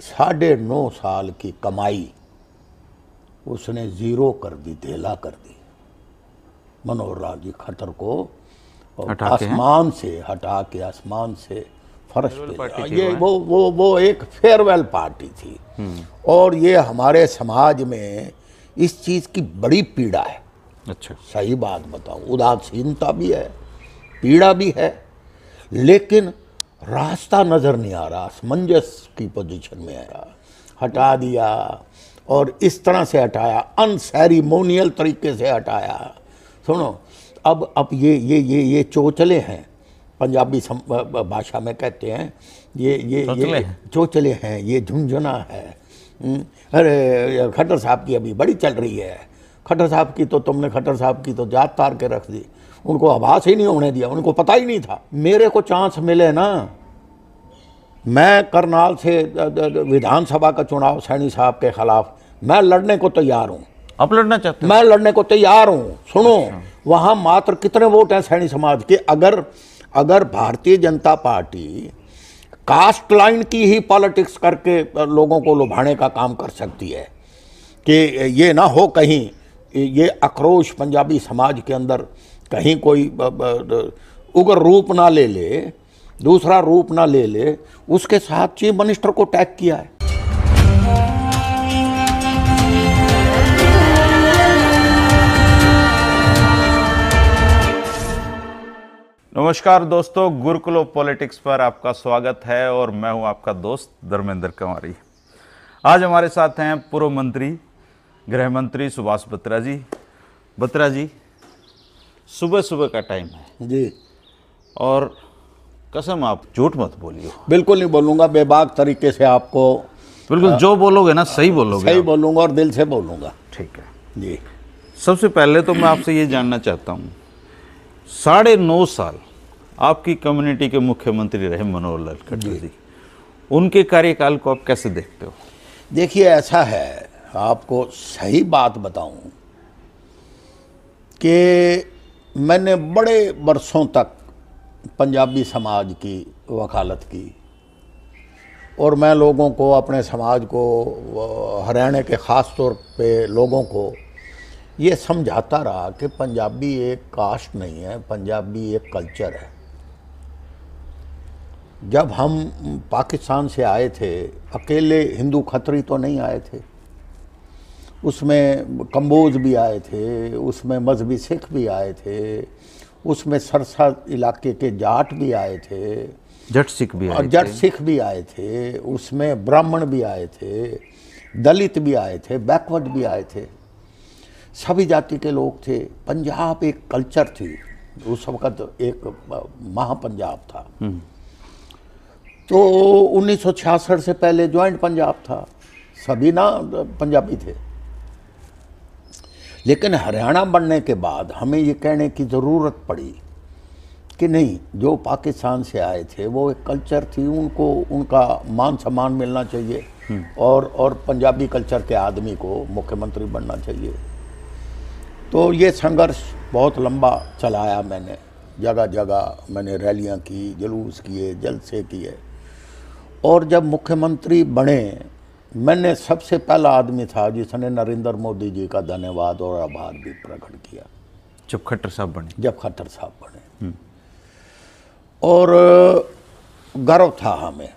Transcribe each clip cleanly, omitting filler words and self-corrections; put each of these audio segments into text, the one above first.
9.5 साल की कमाई उसने जीरो कर दी, ढेला कर दी। मनोहर लाल जी खट्टर को आसमान से हटा के आसमान से फर्श पे ले। ये वो एक फेयरवेल पार्टी थी। और ये हमारे समाज में इस चीज़ की बड़ी पीड़ा है। अच्छा, सही बात बताऊं, उदासीनता भी है, पीड़ा भी है, लेकिन रास्ता नज़र नहीं आ रहा। असमंजस की पोजीशन में आया, हटा दिया और इस तरह से हटाया, अनसेरिमोनियल तरीके से हटाया। सुनो, अब ये चोचले हैं, पंजाबी भाषा में कहते हैं ये चोचले हैं, ये झुंझुना है। अरे खट्टर साहब की अभी बड़ी चल रही है, खट्टर साहब की तो तुमने खट्टर साहब की तो जात तार के रख दी, उनको आभास ही नहीं होने दिया, उनको पता ही नहीं था। मेरे को चांस मिले ना, मैं करनाल से विधानसभा का चुनाव सैनी साहब के खिलाफ मैं लड़ने को तैयार हूँ। आप लड़ना चाहते हैं? मैं लड़ने को तैयार हूँ। सुनो, वहाँ मात्र कितने वोट हैं सैनी समाज के? अगर Bharatiya Janata party cast line की ही पॉलिटिक्स करके लोगों को लुभाने का काम कर सकती है कि ये ना हो कहीं ये आक्रोश पंजाबी समाज के अंदर कहीं कोई उग्र रूप ना ले ले, दूसरा रूप ना ले ले, उसके साथ चीफ मिनिस्टर को टैग किया है। नमस्कार दोस्तों, गुरुकुल ऑफ पॉलिटिक्स पर आपका स्वागत है और मैं हूं आपका दोस्त धर्मेंद्र कंवारी। आज हमारे साथ हैं पूर्व मंत्री गृह मंत्री सुभाष बत्रा जी। बत्रा जी, सुबह सुबह का टाइम है जी, और कसम आप झूठ मत बोलिए। बिल्कुल नहीं बोलूँगा, बेबाक तरीके से आपको बिल्कुल जो बोलोगे ना सही बोलोगे। सही बोलूँगा और दिल से बोलूँगा। ठीक है जी। सबसे पहले तो मैं आपसे ये जानना चाहता हूँ, 9.5 साल आपकी कम्युनिटी के मुख्यमंत्री रहे मनोहर लाल खट्टर जी, उनके कार्यकाल को आप कैसे देखते हो? देखिए, ऐसा है, आपको सही बात बताऊं कि मैंने बड़े बरसों तक पंजाबी समाज की वकालत की और मैं लोगों को, अपने समाज को, हरियाणा के ख़ास तौर पे लोगों को ये समझाता रहा कि पंजाबी एक कास्ट नहीं है, पंजाबी एक कल्चर है। जब हम पाकिस्तान से आए थे, अकेले हिंदू खत्री तो नहीं आए थे, उसमें कंबोज भी आए थे, उसमें मजहबी सिख भी आए थे, उसमें सरसा इलाके के जाट भी आए थे, जट सिख भी आए थे, उसमें ब्राह्मण भी आए थे, दलित भी आए थे, बैकवर्ड भी आए थे, सभी जाति के लोग थे। पंजाब एक कल्चर थी, उस वक्त एक महापंजाब था। तो 1966 से पहले ज्वाइंट पंजाब था, सभी ना पंजाबी थे। लेकिन हरियाणा बनने के बाद हमें ये कहने की ज़रूरत पड़ी कि नहीं, जो पाकिस्तान से आए थे वो एक कल्चर थी, उनको उनका मान सम्मान मिलना चाहिए और पंजाबी कल्चर के आदमी को मुख्यमंत्री बनना चाहिए। तो ये संघर्ष बहुत लंबा चलाया मैंने, जगह जगह मैंने रैलियां की, जुलूस किए, जलसे किए। और जब मुख्यमंत्री बने, मैंने सबसे पहला आदमी था जिसने नरेंद्र मोदी जी का धन्यवाद और आभार भी प्रकट किया जब खट्टर साहब बने। और गर्व था हमें,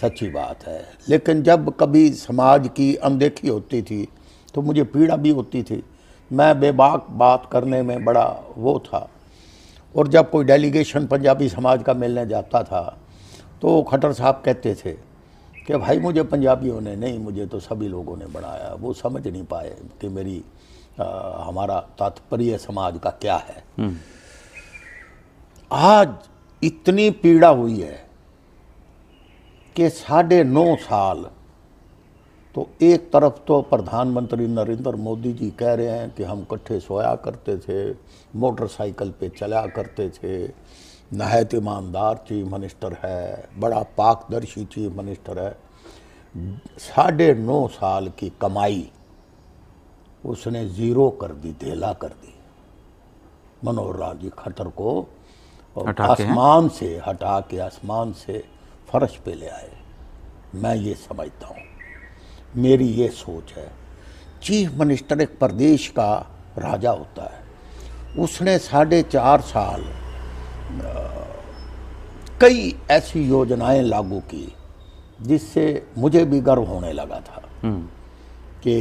सच्ची बात है। लेकिन जब कभी समाज की अनदेखी होती थी तो मुझे पीड़ा भी होती थी, मैं बेबाक बात करने में बड़ा वो था। और जब कोई डेलीगेशन पंजाबी समाज का मिलने जाता था तो खट्टर साहब कहते थे कि भाई मुझे पंजाबियों ने नहीं, मुझे तो सभी लोगों ने बनाया। वो समझ नहीं पाए कि हमारा तात्पर्य समाज का क्या है। आज इतनी पीड़ा हुई है कि 9.5 साल, तो एक तरफ तो प्रधानमंत्री नरेंद्र मोदी जी कह रहे हैं कि हम इकट्ठे सोया करते थे, मोटरसाइकिल पे चला करते थे, नहायत ईमानदार चीफ मिनिस्टर है, बड़ा पाकदर्शी चीफ मिनिस्टर है। 9.5 साल की कमाई उसने जीरो कर दी, ढेला कर दी। मनोहर लाल जी खट्टर को आसमान से हटा के आसमान से फर्श पे ले आए। मैं ये समझता हूँ, मेरी ये सोच है। चीफ मिनिस्टर एक प्रदेश का राजा होता है, उसने 4.5 साल कई ऐसी योजनाएं लागू की जिससे मुझे भी गर्व होने लगा था कि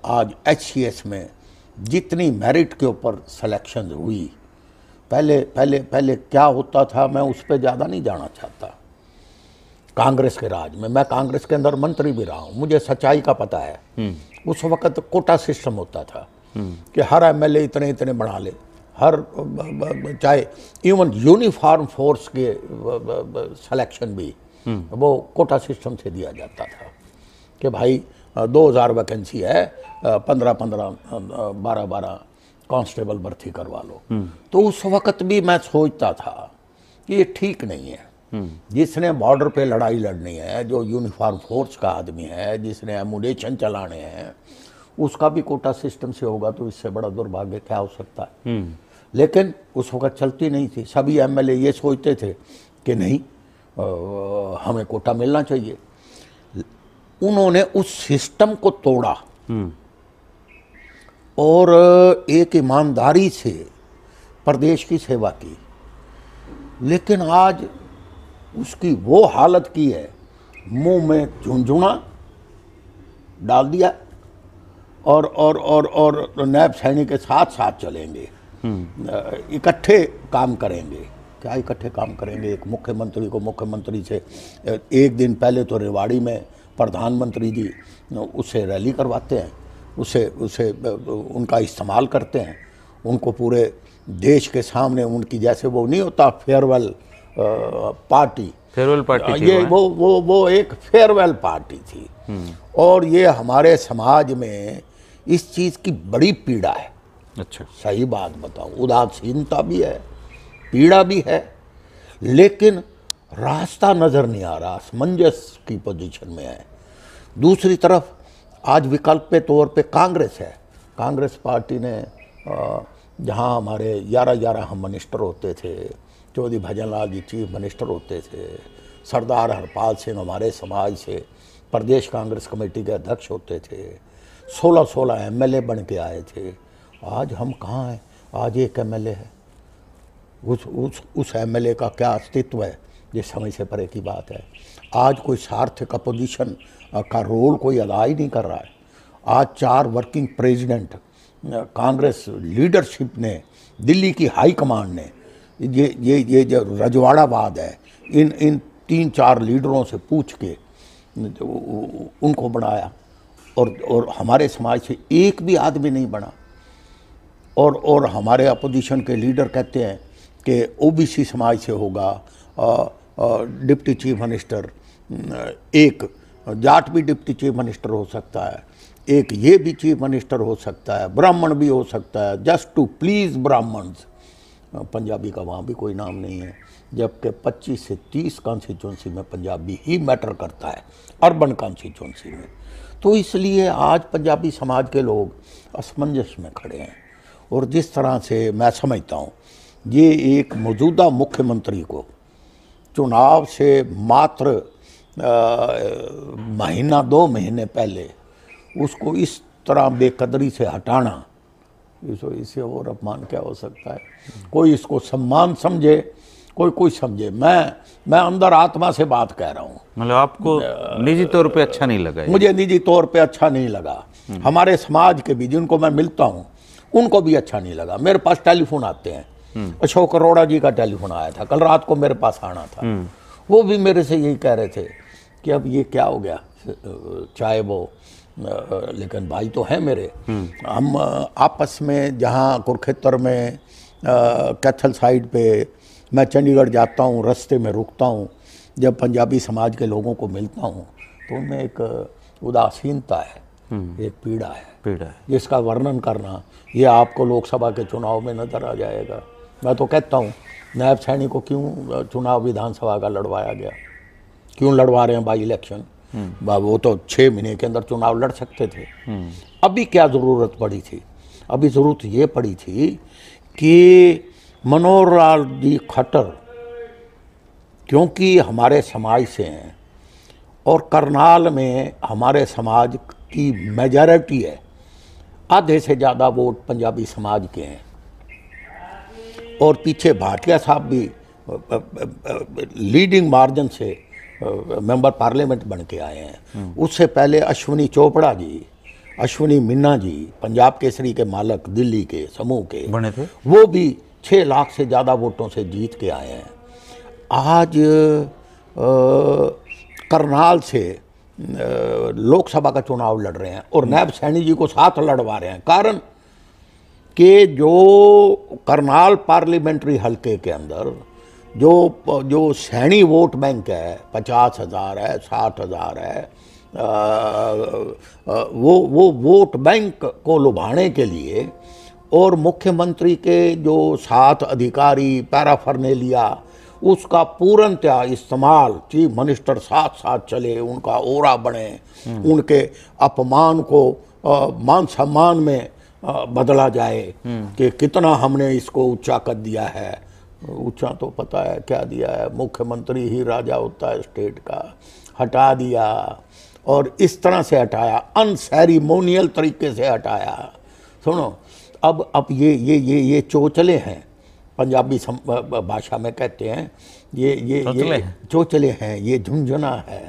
आज HCS में जितनी मेरिट के ऊपर सिलेक्शन हुई, पहले क्या होता था मैं उस पर ज़्यादा नहीं जाना चाहता। कांग्रेस के राज में, मैं कांग्रेस के अंदर मंत्री भी रहा हूँ, मुझे सच्चाई का पता है। उस वक्त कोटा सिस्टम होता था कि हर MLA इतने इतने बना ले, हर चाहे इवन यूनिफॉर्म फोर्स के सिलेक्शन भी वो कोटा सिस्टम से दिया जाता था कि भाई 2000 वैकेंसी है, 15-15 12-12 कांस्टेबल भर्ती करवा लो। तो उस वक्त भी मैं सोचता था कि ये ठीक नहीं है। जिसने बॉर्डर पे लड़ाई लड़नी है, जो यूनिफॉर्म फोर्स का आदमी है, जिसने एमुनेशन चलाने हैं, उसका भी कोटा सिस्टम से होगा तो इससे बड़ा दुर्भाग्य क्या हो सकता है। लेकिन उस वक्त चलती नहीं थी। सभी MLA ये सोचते थे कि नहीं हमें कोटा मिलना चाहिए। उन्होंने उस सिस्टम को तोड़ा और एक ईमानदारी से प्रदेश की सेवा की। लेकिन आज उसकी वो हालत की है, मुंह में झुंझुना डाल दिया और नैब सैनिक के साथ साथ चलेंगे, इकट्ठे काम करेंगे। क्या इकट्ठे काम करेंगे? एक मुख्यमंत्री को मुख्यमंत्री से एक दिन पहले तो रेवाड़ी में प्रधानमंत्री जी उससे रैली करवाते हैं, उसे उनका इस्तेमाल करते हैं, उनको पूरे देश के सामने उनकी जैसे वो नहीं होता फेयरवेल पार्टी ये वो एक फेयरवेल पार्टी थी। और ये हमारे समाज में इस चीज़ की बड़ी पीड़ा है। अच्छा, सही बात बताऊं, उदासीनता भी है, पीड़ा भी है, लेकिन रास्ता नज़र नहीं आ रहा, असमंजस की पोजीशन में है। दूसरी तरफ आज विकल्प के तौर पे कांग्रेस है। कांग्रेस पार्टी ने जहां हमारे 11 हम मिनिस्टर होते थे, चौधरी भजनलाल जी चीफ मिनिस्टर होते थे, सरदार हरपाल सिंह हमारे समाज से प्रदेश कांग्रेस कमेटी के अध्यक्ष होते थे, 16 MLA बन के आए थे। आज हम कहाँ हैं? आज एक MLA है। उस MLA का क्या अस्तित्व है, ये समझ से परे की बात है। आज कोई सार्थक अपोजिशन का रोल कोई अदा ही नहीं कर रहा है। आज 4 वर्किंग प्रेसिडेंट कांग्रेस लीडरशिप ने, दिल्ली की हाई कमांड ने ये जो रजवाड़ावाद है, इन 3-4 लीडरों से पूछ के उनको बनाया और हमारे समाज से एक भी आदमी नहीं बना। और हमारे अपोजिशन के लीडर कहते हैं कि OBC समाज से होगा, डिप्टी चीफ मिनिस्टर, एक जाट भी डिप्टी चीफ मिनिस्टर हो सकता है, एक ये भी चीफ मिनिस्टर हो सकता है, ब्राह्मण भी हो सकता है, just to please Brahmins. Punjabi का वहाँ भी कोई नाम नहीं है, जबकि 25 से 30 कॉन्स्टिट्यूंसी में पंजाबी ही मैटर करता है, अर्बन कॉन्स्टिट्यूंसी में। तो इसलिए आज पंजाबी समाज के लोग असमंजस में खड़े हैं। और जिस तरह से मैं समझता हूँ, ये एक मौजूदा मुख्यमंत्री को चुनाव से मात्र महीना 2 महीने पहले उसको इस तरह बेकदरी से हटाना, इससे और अपमान क्या हो सकता है? कोई इसको सम्मान समझे, कोई समझे। मैं अंदर आत्मा से बात कह रहा हूँ। मतलब आपको निजी तौर पे अच्छा नहीं लगा? मुझे निजी तौर पे अच्छा नहीं लगा। हमारे समाज के भी जिनको मैं मिलता हूँ उनको भी अच्छा नहीं लगा। मेरे पास टेलीफोन आते हैं, अशोक अरोड़ा जी का टेलीफोन आया था, कल रात को मेरे पास आना था। वो भी मेरे से यही कह रहे थे कि अब ये क्या हो गया, चाहे वो लेकिन भाई तो है मेरे। हम आपस में जहाँ कुरुक्षेत्र में कैथल साइड पे मैं चंडीगढ़ जाता हूँ, रास्ते में रुकता हूँ, जब पंजाबी समाज के लोगों को मिलता हूँ तो उनमें एक उदासीनता है, एक पीड़ा है जिसका वर्णन करना ये आपको लोकसभा के चुनाव में नज़र आ जाएगा। मैं तो कहता हूँ नायब सैनी को क्यों चुनाव विधानसभा का लड़वाया गया, क्यों लड़वा रहे हैं बाई इलेक्शन? वो तो 6 महीने के अंदर चुनाव लड़ सकते थे। अभी क्या ज़रूरत पड़ी थी? अभी ज़रूरत ये पड़ी थी कि मनोहर लाल जी खट्टर क्योंकि हमारे समाज से हैं और करनाल में हमारे समाज की मेजॉरिटी है, आधे से ज़्यादा वोट पंजाबी समाज के हैं। और पीछे भाटिया साहब भी लीडिंग मार्जिन से मेंबर पार्लियामेंट बन के आए हैं। उससे पहले अश्विनी चोपड़ा जी, अश्विनी मिन्ना जी, पंजाब केसरी के मालक दिल्ली के समूह के बने थे, वो भी 6 लाख से ज़्यादा वोटों से जीत के आए हैं। आज करनाल से लोकसभा का चुनाव लड़ रहे हैं और नायब सैनी जी को साथ लड़वा रहे हैं। कारण कि जो करनाल पार्लियामेंट्री हलके के अंदर जो सैनी वोट बैंक है, 50,000 है, 60,000 है, वो वोट बैंक को लुभाने के लिए और मुख्यमंत्री के जो 7 अधिकारी पैराफर्नेलिया उसका पूर्णतः इस्तेमाल, चीफ मिनिस्टर साथ साथ चले, उनका ओरा बने, उनके अपमान को मान सम्मान में बदला जाए कि कितना हमने इसको ऊंचा कर दिया है। ऊंचा तो पता है क्या दिया है, मुख्यमंत्री ही राजा होता है स्टेट का, हटा दिया। और इस तरह से हटाया, अनसेरिमोनियल तरीके से हटाया। सुनो, अब ये चोचले हैं, पंजाबी भाषा में कहते हैं ये चोचले हैं, ये झुंझुना है।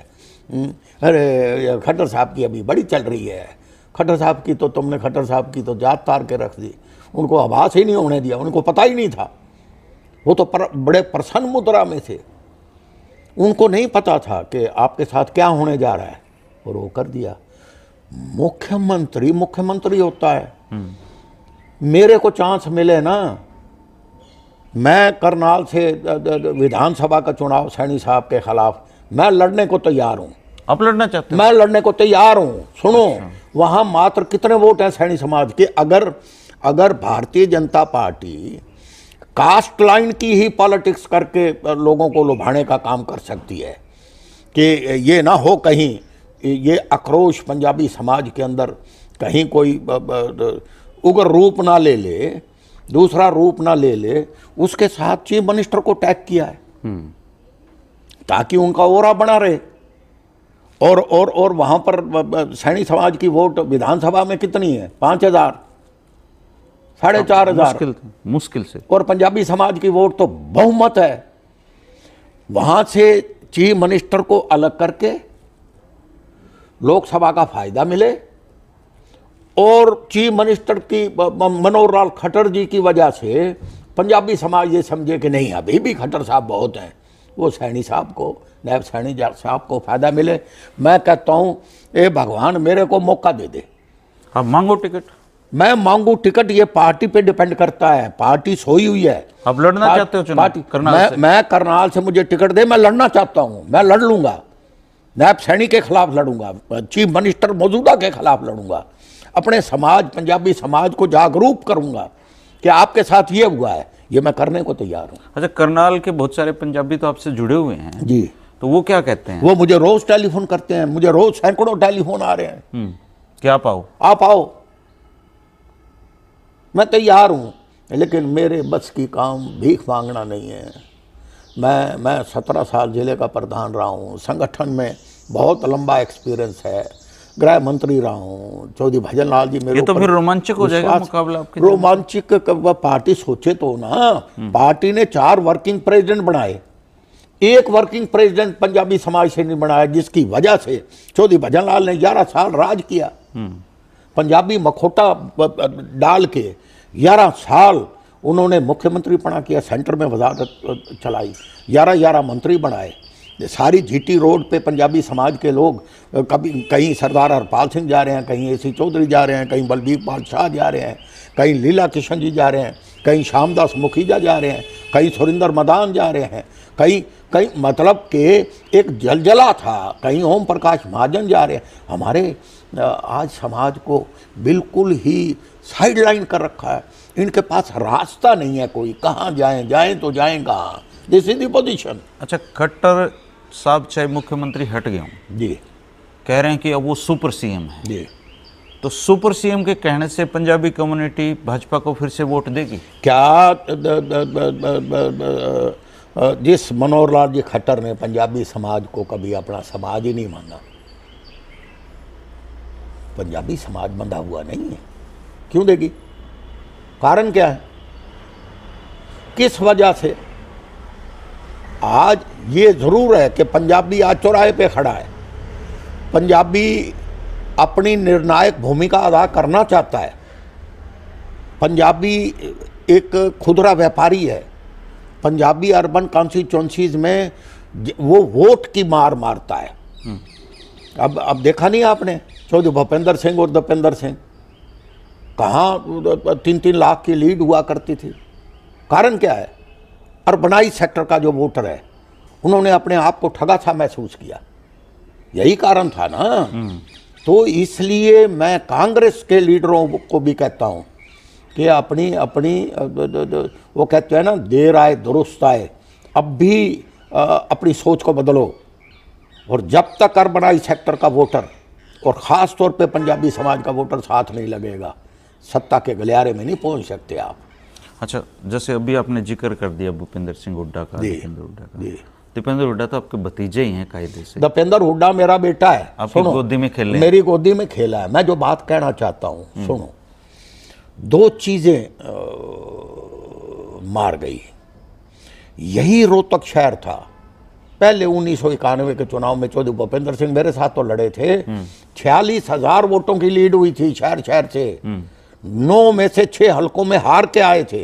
अरे खट्टर साहब की अभी बड़ी चल रही है, खट्टर साहब की तो तुमने खट्टर साहब की तो जात तार के रख दी, उनको आभास ही नहीं होने दिया, उनको पता ही नहीं था। वो तो बड़े प्रसन्न मुद्रा में थे, उनको नहीं पता था कि आपके साथ क्या होने जा रहा है, और वो कर दिया। मुख्यमंत्री होता है। मेरे को चांस मिले ना, मैं करनाल से विधानसभा का चुनाव सैनी साहब के खिलाफ मैं लड़ने को तैयार हूँ। आप लड़ना चाहते हैं? मैं लड़ने को तैयार हूँ। सुनो, वहाँ मात्र कितने वोट हैं सैनी समाज के? अगर Bharatiya Janata party cast line की ही पॉलिटिक्स करके लोगों को लुभाने का काम कर सकती है कि ये ना हो कहीं ये आक्रोश पंजाबी समाज के अंदर कहीं कोई उग्र रूप ना ले ले, दूसरा रूप ना ले ले, उसके साथ चीफ मिनिस्टर को टैग किया है ताकि उनका ओरा बना रहे। और वहां पर सैनी समाज की वोट विधानसभा में कितनी है? 5,000, 4,500 मुश्किल से। और पंजाबी समाज की वोट तो बहुमत है। वहां से चीफ मिनिस्टर को अलग करके लोकसभा का फायदा मिले और चीफ मिनिस्टर की मनोहर लाल खट्टर जी की वजह से पंजाबी समाज ये समझे कि नहीं अभी भी खट्टर साहब बहुत हैं, वो सैनी साहब को, नायब सैनी साहब को फायदा मिले। मैं कहता हूँ ए भगवान मेरे को मौका दे दे। आप मांगो टिकट। मैं मांगू टिकट, ये पार्टी पे डिपेंड करता है, पार्टी सोई हुई है। आप लड़ना चाहते हो चुनाव करनाल से? मैं करनाल से मुझे टिकट दे, मैं लड़ना चाहता हूँ, मैं लड़ लूंगा। नायब सैनी के खिलाफ लड़ूंगा, चीफ मिनिस्टर मौजूदा के खिलाफ लड़ूंगा, अपने समाज पंजाबी समाज को जागरूक करूंगा कि आपके साथ ये हुआ है, ये मैं करने को तैयार हूँ। अच्छा, करनाल के बहुत सारे पंजाबी तो आपसे जुड़े हुए हैं जी, तो वो क्या कहते हैं? वो मुझे रोज टेलीफोन करते हैं, मुझे रोज सैकड़ों टेलीफोन आ रहे हैं कि आप आओ, आप आओ। मैं तैयार हूँ, लेकिन मेरे बस की काम भीख मांगना नहीं है। मैं 17 साल जिले का प्रधान रहा हूँ, संगठन में बहुत लंबा एक्सपीरियंस है, गृह मंत्री रहा हूँ, चौधरी भजन लाल जी मेरे। ये तो फिर रोमांचक हो जाएगा मुकाबला आपके। रोमांचक पार्टी सोचे तो ना, पार्टी ने 4 वर्किंग प्रेसिडेंट बनाए, एक वर्किंग प्रेसिडेंट पंजाबी समाज से नहीं बनाया, जिसकी वजह से चौधरी भजन लाल ने 11 साल राज किया। पंजाबी मखोटा डाल के 11 साल उन्होंने मुख्यमंत्री पना किया, सेंटर में वजारत चलाई, 11 मंत्री बनाए। सारी जीटी रोड पे पंजाबी समाज के लोग, कभी कहीं सरदार हरपाल सिंह जा रहे हैं, कहीं एसी चौधरी जा रहे हैं, कहीं बलबीर बादशाह जा रहे हैं, कहीं लीला किशन जी जा रहे हैं, कहीं श्यामदास मुखीजा जा रहे हैं, कहीं सुरिंदर मदान जा रहे हैं, कहीं मतलब कि एक जलजला था, कहीं ओम प्रकाश महाजन जा रहे हैं। हमारे आज समाज को बिल्कुल ही साइडलाइन कर रखा है, इनके पास रास्ता नहीं है कोई, कहाँ जाएं तो जाएं कहाँ, दिस इज द पोजीशन। अच्छा, खट्टर साहब चाहे मुख्यमंत्री हट गए हों जी, कह रहे हैं कि अब वो सुपर सीएम है जी, तो सुपर सीएम के कहने से पंजाबी कम्युनिटी भाजपा को फिर से वोट देगी? क्या जिस मनोहर लाल जी खट्टर ने पंजाबी समाज को कभी अपना समाज ही नहीं माना, पंजाबी समाज बंधा हुआ नहीं है, क्यों देगी? कारण क्या है? किस वजह से? आज ये जरूर है कि पंजाबी आज चौराहे पे खड़ा है, पंजाबी अपनी निर्णायक भूमिका अदा करना चाहता है, पंजाबी एक खुदरा व्यापारी है, पंजाबी अर्बन कॉन्स्टिट्यूंसीज में वो वोट की मार मारता है। अब देखा नहीं आपने चौधरी भूपेंद्र सिंह और दीपेंद्र सिंह, कहाँ 3-3 लाख की लीड हुआ करती थी। कारण क्या है? अर्बनाइज सेक्टर का जो वोटर है, उन्होंने अपने आप को ठगा सा महसूस किया, यही कारण था ना। तो इसलिए मैं कांग्रेस के लीडरों को भी कहता हूँ कि अपनी वो कहते हैं ना, देर आए दुरुस्त आए, अब भी अपनी सोच को बदलो। और जब तक अर्बनाइज सेक्टर का वोटर और ख़ास तौर पे पंजाबी समाज का वोटर साथ नहीं लगेगा, सत्ता के गलियारे में नहीं पहुंच सकते आप। अच्छा, जैसे अभी आपने जिक्र कर दिया भूपेंद्र सिंह हुड्डा का, दीपेंद्र हुड्डा तो आपके भतीजे ही हैं कायदे से। दीपेंद्र हुड्डा मेरा बेटा है, आपकी गोदी में खेले, मेरी गोदी में खेला है। मैं जो बात कहना चाहता हूँ, सुनो, 2 चीजें मार गई। यही रोहतक शहर था, पहले 1991 के चुनाव में चौधरी भूपेंद्र सिंह मेरे साथ तो लड़े थे, 46,000 वोटों की लीड हुई थी शहर से। 9 में से 6 हलकों में हार के आए थे।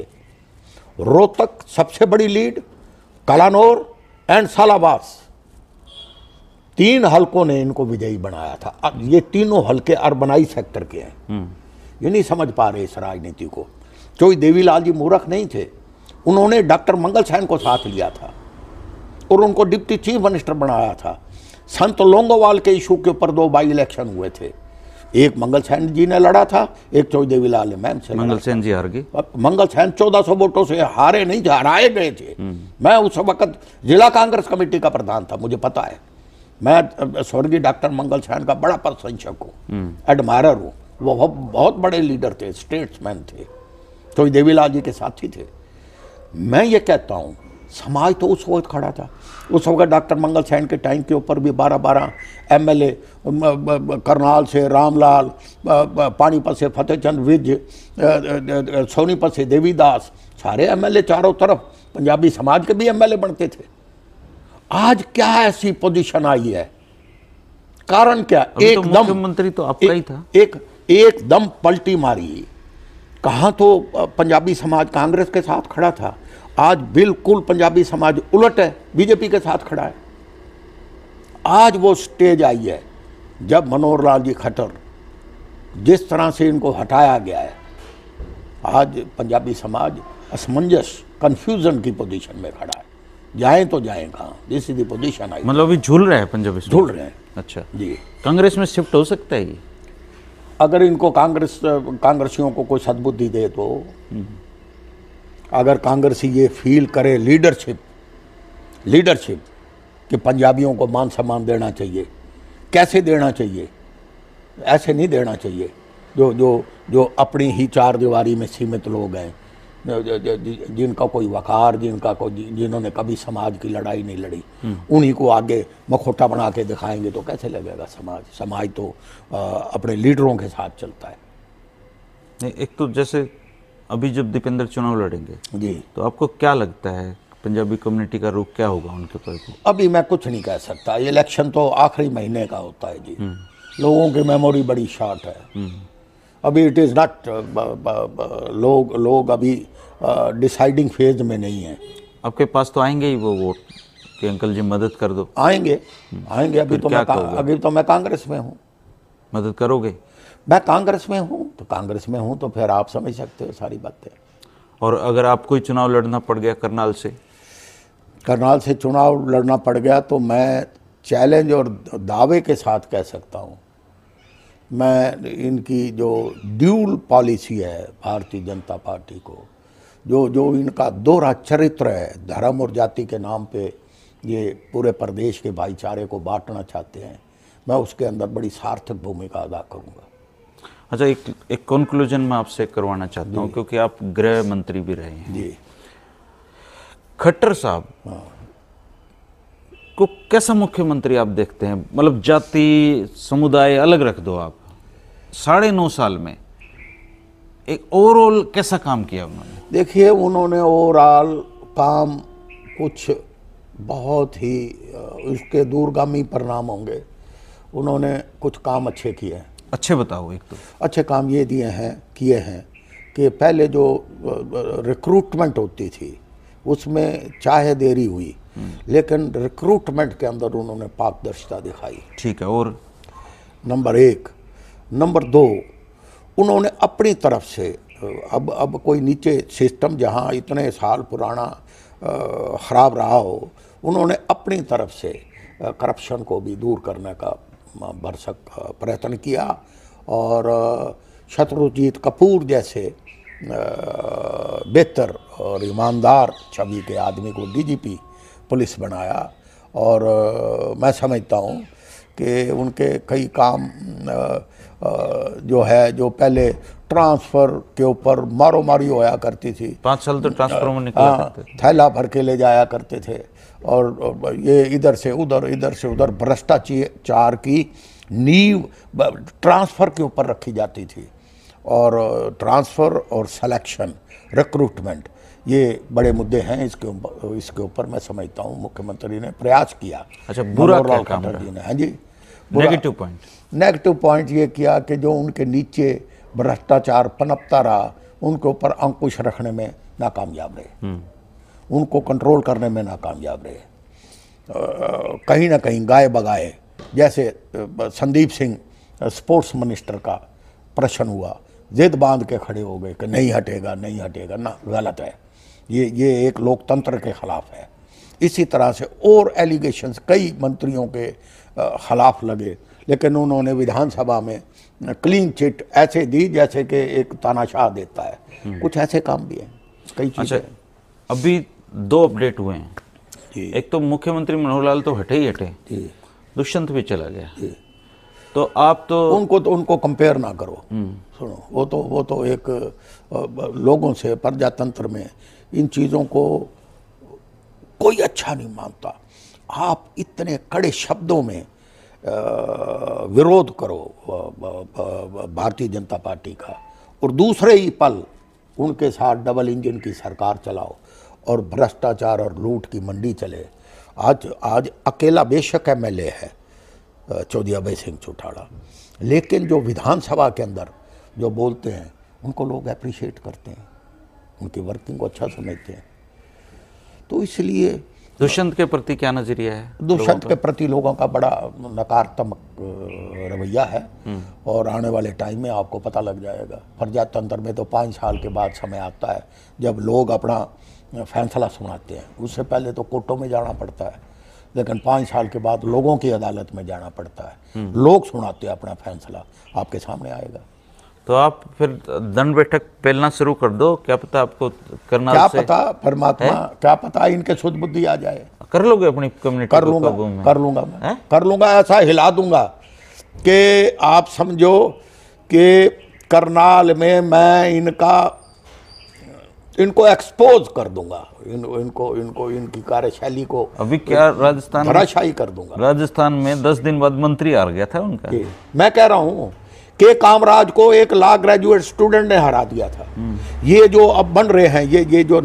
रोहतक सबसे बड़ी लीड, कलानौर एंड सालाबास, 3 हलकों ने इनको विजयी बनाया था। अब ये तीनों हलके अर्बनाइज सेक्टर के हैं। ये नहीं समझ पा रहे इस राजनीति को। चौधरी देवीलाल जी मूर्ख नहीं थे, उन्होंने डॉक्टर मंगल सैन को साथ लिया था और उनको डिप्टी चीफ मिनिस्टर बनाया था। संत लोंगोवाल के इशू के ऊपर 2 बाई इलेक्शन हुए थे, एक मंगल सैन जी ने लड़ा था, एक चौधरी देवीलाल ने मैम से। मंगल सैन जी हार गए। मंगल सैन 1400 वोटों से हारे नहीं थे, हराए गए थे। मैं उस वक्त जिला कांग्रेस कमेटी का प्रधान था, मुझे पता है। मैं स्वर्गीय डॉक्टर मंगल सैन का बड़ा प्रशंसक हूँ, एडमायरर हूँ। वो बहुत बड़े लीडर थे, स्टेट्समैन थे, चौधरी देवीलाल जी के साथी थे। मैं ये कहता हूँ, समाज तो उस वक्त खड़ा था। उस वक्त डॉक्टर मंगल सैन के टाइम के ऊपर भी 12-12 MLA, करनाल से रामलाल, पानीपत से फतेहचंद विज, सोनीपत से देवीदास, सारे MLA चारों तरफ पंजाबी समाज के भी MLA बनते थे। आज क्या ऐसी पोजीशन आई है? कारण क्या? एकदम मुख्यमंत्री तो आपका ही था, एकदम पलटी मारी। कहाँ तो पंजाबी समाज कांग्रेस के साथ खड़ा था, आज बिल्कुल पंजाबी समाज उलट है, बीजेपी के साथ खड़ा है। आज वो स्टेज आई है जब मनोहर लाल जी खट्टर, जिस तरह से इनको हटाया गया है, आज पंजाबी समाज असमंजस, कंफ्यूजन की पोजीशन में खड़ा है। जाएं तो जाएं कहाँ? दिस इज द पोजीशन आई। मतलब अभी झूल रहे हैं पंजाबी, झूल रहे हैं। अच्छा जी, कांग्रेस में शिफ्ट हो सकता है ये, अगर इनको कांग्रेसियों को कोई सद्बुद्धि दे तो। अगर कांग्रेसी ये फील करे लीडरशिप कि पंजाबियों को मान सम्मान देना चाहिए, कैसे देना चाहिए? ऐसे नहीं देना चाहिए जो अपनी ही 4 दीवारी में सीमित लोग हैं, जिनका कोई वकार, जिन्होंने कभी समाज की लड़ाई नहीं लड़ी, उन्हीं को आगे मखोटा बना के दिखाएंगे तो कैसे लगेगा समाज तो अपने लीडरों के साथ चलता है। नहीं, एक तो जैसे अभी जब दीपेंद्र चुनाव लड़ेंगे जी, तो आपको क्या लगता है पंजाबी कम्युनिटी का रुख क्या होगा उनके ऊपर? अभी मैं कुछ नहीं कह सकता, ये इलेक्शन तो आखिरी महीने का होता है जी। लोगों की मेमोरी बड़ी शॉर्ट है, अभी इट इज़ नॉट, लोग अभी डिसाइडिंग फेज में नहीं है। आपके पास तो आएंगे ही वो वोट कि अंकल जी मदद कर दो? आएंगे। अभी तो मैं कांग्रेस में हूँ। मदद करोगे? मैं कांग्रेस में हूँ तो फिर आप समझ सकते हो सारी बातें। और अगर आपको ही चुनाव लड़ना पड़ गया करनाल से चुनाव लड़ना पड़ गया तो मैं चैलेंज और दावे के साथ कह सकता हूँ, मैं इनकी जो ड्यूल पॉलिसी है भारतीय जनता पार्टी को, जो इनका दोहरा चरित्र है, धर्म और जाति के नाम पे ये पूरे प्रदेश के भाईचारे को बांटना चाहते हैं, मैं उसके अंदर बड़ी सार्थक भूमिका अदा करूँगा। अच्छा, एक कंक्लूजन मैं आपसे करवाना चाहता हूँ, क्योंकि आप गृह मंत्री भी रहे हैं जी। खट्टर साहब को कैसा मुख्यमंत्री आप देखते हैं? मतलब जाति समुदाय अलग रख दो आप, 9.5 साल में एक ओवरऑल कैसा काम किया उन्होंने? देखिए, उन्होंने ओवरऑल काम कुछ बहुत ही उसके दूरगामी परिणाम होंगे। उन्होंने कुछ काम अच्छे किए हैं। अच्छे बताओ। एक तो अच्छे काम ये किए हैं कि पहले जो रिक्रूटमेंट होती थी उसमें चाहे देरी हुई, लेकिन रिक्रूटमेंट के अंदर उन्होंने पारदर्शिता दिखाई। ठीक है। और नंबर 1। नंबर 2, उन्होंने अपनी तरफ से अब कोई नीचे सिस्टम जहाँ इतने साल पुराना ख़राब रहा हो, उन्होंने अपनी तरफ से करप्शन को भी दूर करने का भरसक प्रयत्न किया और शत्रुजीत कपूर जैसे बेहतर और ईमानदार छवि के आदमी को डीजीपी पुलिस बनाया। और मैं समझता हूँ कि उनके कई काम जो पहले ट्रांसफ़र के ऊपर मारो मारी होया करती थी, 5 साल तो ट्रांसफर में निकला करते थे, थैला भर के ले जाया करते थे, और ये इधर से उधर भ्रष्टाचार की नींव ट्रांसफ़र के ऊपर रखी जाती थी। और ट्रांसफ़र और सिलेक्शन, रिक्रूटमेंट, ये बड़े मुद्दे हैं। इसके ऊपर मैं समझता हूँ मुख्यमंत्री ने प्रयास किया। अच्छा, बुरा क्या काम खट्टर जी ने, हाँ जी, नेगेटिव पॉइंट ये किया कि जो उनके नीचे भ्रष्टाचार पनपता रहा, उनके ऊपर अंकुश रखने में नाकामयाब रहे, उनको कंट्रोल करने में नाकामयाब रहे। कहीं ना कहीं गाए बगाए, जैसे संदीप सिंह स्पोर्ट्स मिनिस्टर का प्रश्न हुआ, जिद बांध के खड़े हो गए कि नहीं हटेगा ना, गलत है। ये एक लोकतंत्र के खिलाफ है। इसी तरह से और एलिगेशंस कई मंत्रियों के खिलाफ लगे, लेकिन उन्होंने विधानसभा में क्लीन चिट ऐसे दी जैसे कि एक तानाशाह देता है। कुछ ऐसे काम भी हैं, कई चीज़ें। अच्छा, अभी 2 अपडेट हुए हैं। एक तो मुख्यमंत्री मनोहर लाल तो हटे, दुष्यंत भी चला गया। तो आप तो उनको कंपेयर ना करो। सुनो, वो तो एक लोगों से, प्रजातंत्र में इन चीज़ों को कोई अच्छा नहीं मानता। आप इतने कड़े शब्दों में विरोध करो भारतीय जनता पार्टी का, और दूसरे ही पल उनके साथ डबल इंजन की सरकार चलाओ और भ्रष्टाचार और लूट की मंडी चले। आज अकेला बेशक एमएलए है चौधरी अभय सिंह चौटाला, लेकिन जो विधानसभा के अंदर जो बोलते हैं उनको लोग अप्रिशिएट करते हैं, उनकी वर्किंग को अच्छा समझते हैं। तो इसलिए दुष्यंत के प्रति क्या नजरिया है? दुष्यंत के प्रति लोगों का बड़ा नकारात्मक रवैया है, और आने वाले टाइम में आपको पता लग जाएगा। प्रजातंत्र में तो 5 साल के बाद समय आता है जब लोग अपना फैसला सुनाते हैं। उससे पहले तो कोर्टों में जाना पड़ता है, लेकिन 5 साल के बाद लोगों की अदालत में जाना पड़ता है। लोग सुनाते हैं अपना फैसला, आपके सामने आएगा। तो आप फिर दंड बैठक पहलना शुरू कर दो, क्या पता आपको करना, क्या पता परमात्मा, क्या पता इनके शुद्ध बुद्धि आ जाए। कर लोगे अपनी कम्युनिटी? कर लूंगा, ऐसा हिला दूंगा कि आप समझो कि करनाल में मैं इनको एक्सपोज कर दूंगा, इनको इनकी कार्यशैली को अभी क्या राजस्थान धराशायी कर दूंगा। राजस्थान में 10 दिन बाद मंत्री हार गया था उनका। मैं कह रहा हूँ कि कामराज को एक लॉ ग्रेजुएट स्टूडेंट ने हरा दिया था। ये जो अब बन रहे हैं, ये जो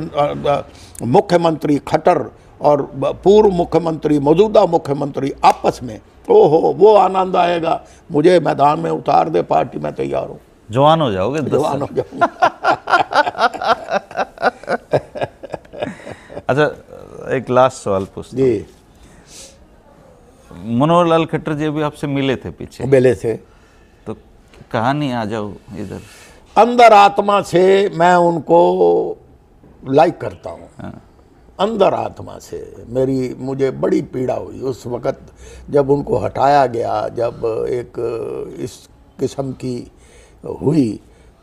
मुख्यमंत्री खट्टर और पूर्व मुख्यमंत्री, मौजूदा मुख्यमंत्री आपस में, ओहो वो आनंद आएगा। मुझे मैदान में उतार दे, पार्टी में तैयार हूँ। जवान हो जाओगे, जवान हो जाऊंगा। अच्छा, एक लास्ट सवाल पूछता हूं। जी, मनोहर लाल खट्टर जी भी आपसे मिले थे पीछे? मिले थे। तो कहानी आ जाओ इधर। अंदर आत्मा से मैं उनको लाइक करता हूँ। अंदर आत्मा से मुझे बड़ी पीड़ा हुई उस वक़्त जब उनको हटाया गया, जब एक इस किस्म की हुई,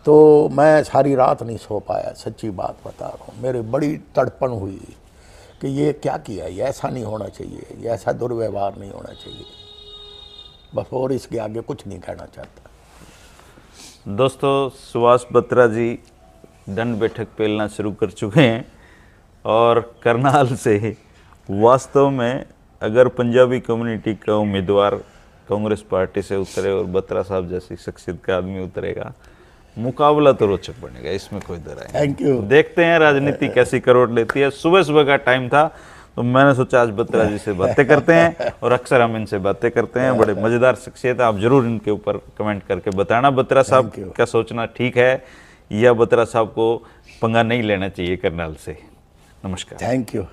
तो मैं सारी रात नहीं सो पाया। सच्ची बात बता रहा हूँ, मेरी बड़ी तड़पन हुई कि ये क्या किया, ये ऐसा नहीं होना चाहिए, ये ऐसा दुर्व्यवहार नहीं होना चाहिए। बस और इसके आगे कुछ नहीं कहना चाहता। दोस्तों, सुभाष बत्रा जी दंड बैठक पेलना शुरू कर चुके हैं। और करनाल से वास्तव में अगर पंजाबी कम्युनिटी का उम्मीदवार कांग्रेस पार्टी से उतरे और बत्रा साहब जैसी शख्सियत का आदमी उतरेगा, मुकाबला तो रोचक बनेगा, इसमें कोई दरार नहीं। Thank you. देखते हैं राजनीति कैसी करवट लेती है। सुबह सुबह का टाइम था तो मैंने सोचा आज बत्रा जी से बातें करते हैं, और अक्सर हम इनसे बातें करते हैं, बड़े मजेदार शख्सियत है। आप जरूर इनके ऊपर कमेंट करके बताना बत्रा साहब का सोचना ठीक है या बत्रा साहब को पंगा नहीं लेना चाहिए करनाल से। नमस्कार। Thank you.